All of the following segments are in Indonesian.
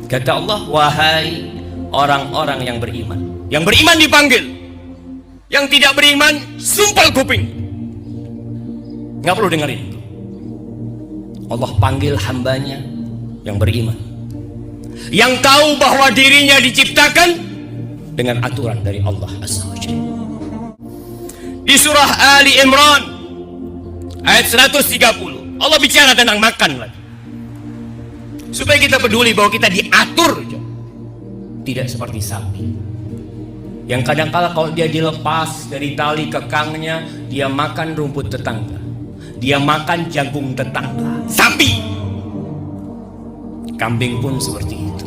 Kata Allah, wahai orang-orang yang beriman. Yang beriman dipanggil, yang tidak beriman sumpal kuping. Nggak perlu dengerin. Allah panggil hambanya yang beriman, yang tahu bahwa dirinya diciptakan dengan aturan dari Allah Azza wa Jalla. Di surah Ali Imran ayat 130, Allah bicara tentang makan lagi, supaya kita peduli bahwa kita diatur, tidak seperti sapi yang kadang-kala kalau dia dilepas dari tali kekangnya, dia makan rumput tetangga, dia makan jagung tetangga. Sapi, kambing pun seperti itu.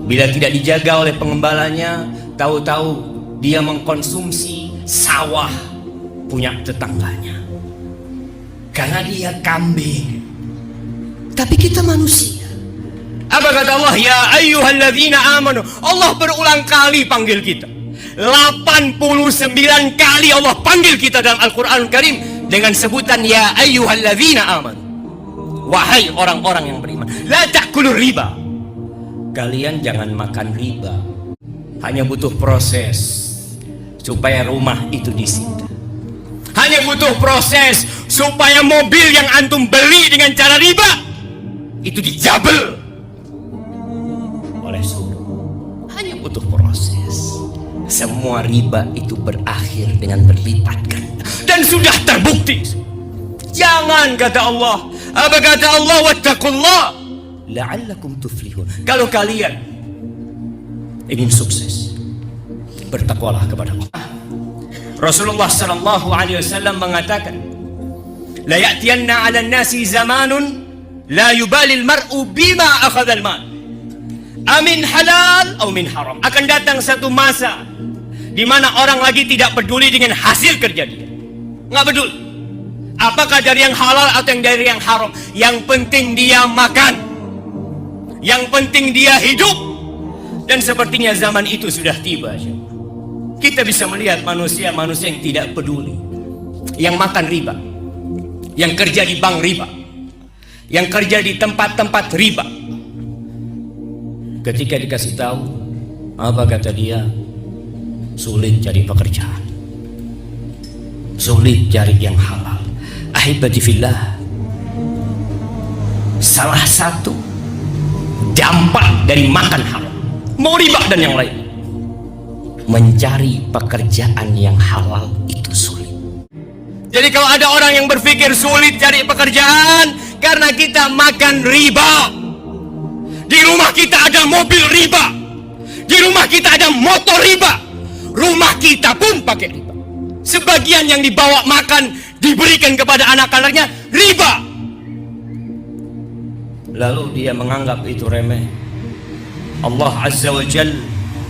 Bila tidak dijaga oleh pengembalanya, tahu-tahu dia mengkonsumsi sawah punya tetangganya, karena dia kambing. Tapi kita manusia. Apa kata Allah? Ya ayyuhalladzina amanu. Allah berulang kali panggil kita. 89 kali Allah panggil kita dalam Al-Quran Karim dengan sebutan ya ayyuhalladzina amanu. Wahai orang-orang yang beriman, la ta'kulur riba. Kalian jangan makan riba. Hanya butuh proses supaya rumah itu disita. Hanya butuh proses supaya mobil yang antum beli dengan cara riba itu dijabel oleh suruh. Hanya butuh proses. Semua riba itu berakhir dengan berlipat ganda, dan sudah terbukti. Jangan, kata Allah. Apa kata Allah? Wattaqullah la'allakum tuflihun. Kalau kalian ingin sukses, bertakwalah kepada Allah. Rasulullah sallallahu alaihi wasallam mengatakan, la ya'tiyanna 'alan nasi zamanun la yubalil mar'u bima akhadhal mal, amin halal atau min haram. Akan datang satu masa di mana orang lagi tidak peduli dengan hasil kerja dia. Nggak peduli apakah dari yang halal atau yang dari yang haram. Yang penting dia makan, yang penting dia hidup. Dan sepertinya zaman itu sudah tiba. Kita bisa melihat manusia-manusia yang tidak peduli, yang makan riba, yang kerja di bank riba, yang kerja di tempat-tempat riba. Ketika dikasih tahu, apa kata dia? Sulit cari pekerjaan, sulit cari yang halal. Ahibati fillah, salah satu dampak dari makan haram, mau riba dan yang lain, mencari pekerjaan yang halal itu sulit. Jadi kalau ada orang yang berpikir sulit cari pekerjaan karena kita makan riba, di rumah kita ada mobil riba, di rumah kita ada motor riba, rumah kita pun pakai riba. Sebagian yang dibawa makan diberikan kepada anak-anaknya riba. Lalu dia menganggap itu remeh. Allah Azza wa Jalla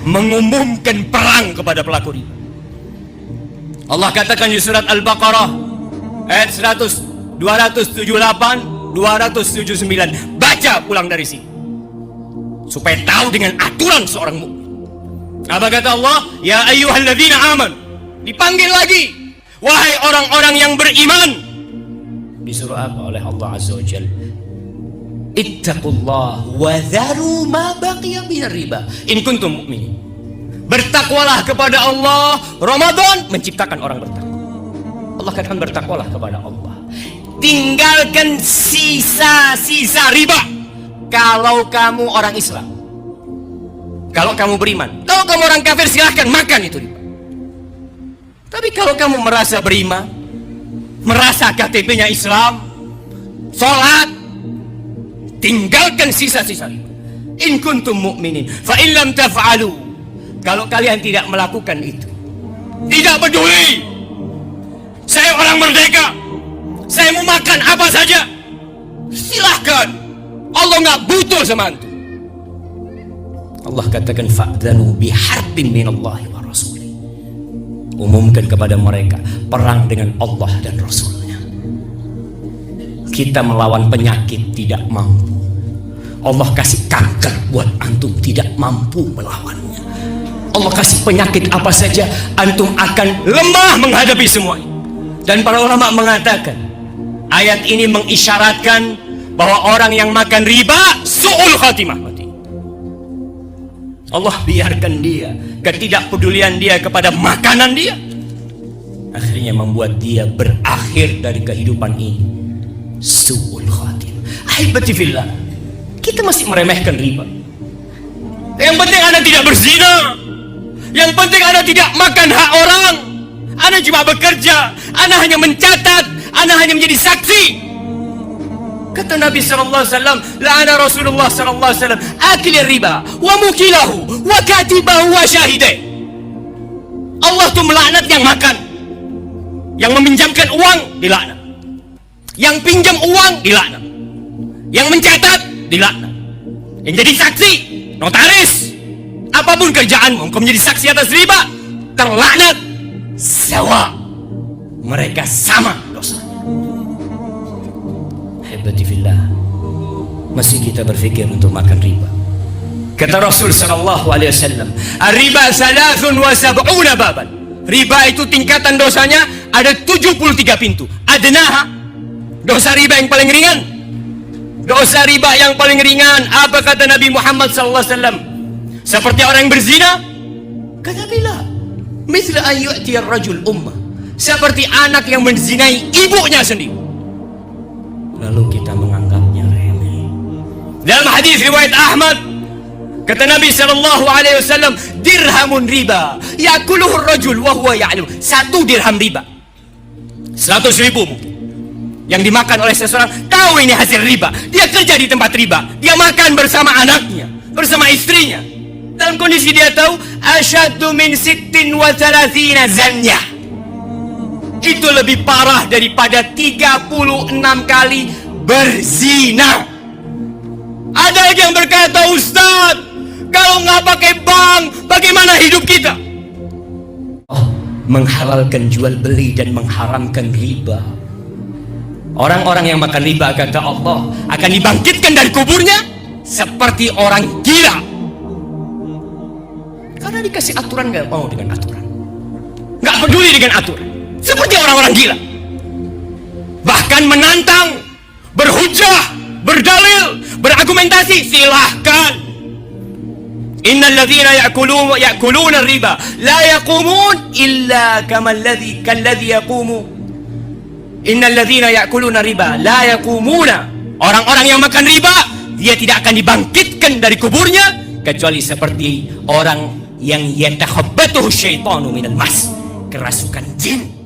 mengumumkan perang kepada pelaku riba. Allah katakan di surat Al-Baqarah ayat 278, 279. Baca pulang dari sini supaya tahu dengan aturan seorang mukmin. Apa kata Allah? Ya ayyuhalladzina amanu. Dipanggil lagi, wahai orang-orang yang beriman. Disuruh apa oleh Allah Azza wa Jalla? Ittaqullah wa dharu ma baqiya minar riba in kuntum mu'minin. Bertakwalah kepada Allah. Ramadan menciptakan orang bertakwa. Allah katakan bertakwalah kepada Allah. Tinggalkan sisa-sisa riba kalau kamu orang Islam. Kalau kamu beriman. Kalau kamu orang kafir silahkan makan itu riba. Tapi kalau kamu merasa beriman, merasa KTP-nya Islam, sholat, tinggalkan sisa-sisa riba. In kuntum mu'minin fa in lam taf'alu. Kalau kalian tidak melakukan itu, tidak peduli saya orang merdeka, saya mau makan apa saja, silahkan. Allah nggak butuh sama antum. Allah katakan fa'dhanu biharbin minallahi wa rasulih. Umumkan kepada mereka perang dengan Allah dan Rasulnya. Kita melawan penyakit tidak mampu. Allah kasih kanker buat antum tidak mampu melawannya. Allah kasih penyakit apa saja, antum akan lemah menghadapi semuanya. Dan para ulama mengatakan ayat ini mengisyaratkan bahwa orang yang makan riba su'ul khatimah, mati. Allah biarkan dia, ketidakpedulian dia kepada makanan dia akhirnya membuat dia berakhir dari kehidupan ini su'ul khatim. Ahibati fillah, kita masih meremehkan riba. Yang penting Anda tidak berzina, yang penting Anda tidak makan hak orang, Anda cuma bekerja, Anda hanya mencatat, Anda hanya menjadi saksi. Kata Nabi SAW, la'ana Rasulullah SAW akil riba wa mukilahu wa katibahu wa syahidai. Allah tuh melaknat yang makan, yang meminjamkan uang dilaknat, yang pinjam uang dilaknat, yang mencatat dilaknat, yang jadi saksi, notaris, apapun kerjaanmu, engkau menjadi saksi atas riba, terlaknat. Sawa, mereka sama dosanya. Hebati fillah, masih kita berpikir untuk makan riba. Kata Rasul sallallahu alaihi wasallam, "Ar-riba salasun wa sab'una baban." Riba itu tingkatan dosanya ada 73 pintu. Adnaha, dosa riba yang paling ringan. Dosa riba yang paling ringan, apa kata Nabi Muhammad sallallahu alaihi wasallam? Seperti orang yang berzina? Kata bila, mithla an yu'ti ar-rajul ummah. Seperti anak yang menzinai ibunya sendiri. Lalu kita menganggapnya remeh. Dalam hadis riwayat Ahmad, kata Nabi sallallahu alaihi wasallam, dirhamun riba yakuluhu ar-rajul wa huwa ya'lam. 1 dirham riba, 100.000 mungkin, yang dimakan oleh seseorang, tahu ini hasil riba. Dia kerja di tempat riba, dia makan bersama anaknya, bersama istrinya, dalam kondisi dia tahu asyaddu min 36 zanya. Itu lebih parah daripada 36 kali berzina. Ada lagi yang berkata, Ustaz, kalau nggak pakai bank, bagaimana hidup kita? Oh, menghalalkan jual beli dan mengharamkan riba. Orang-orang yang makan riba, kata Allah, akan dibangkitkan dari kuburnya seperti orang gila. Karena dikasih aturan, nggak mau dengan aturan, nggak peduli dengan aturan, seperti orang-orang gila. Bahkan menantang, berhujah, berdalil, berargumentasi, silahkan. Innal ladzina ya'kuluna riba la yaqumun illa kalladzi yaqumu. Innal ladzina ya'kuluna riba la yaqumuna. Orang-orang yang makan riba, dia tidak akan dibangkitkan dari kuburnya kecuali seperti orang yang yatakhabbatuhu syaitanu minal mas, kerasukan jin.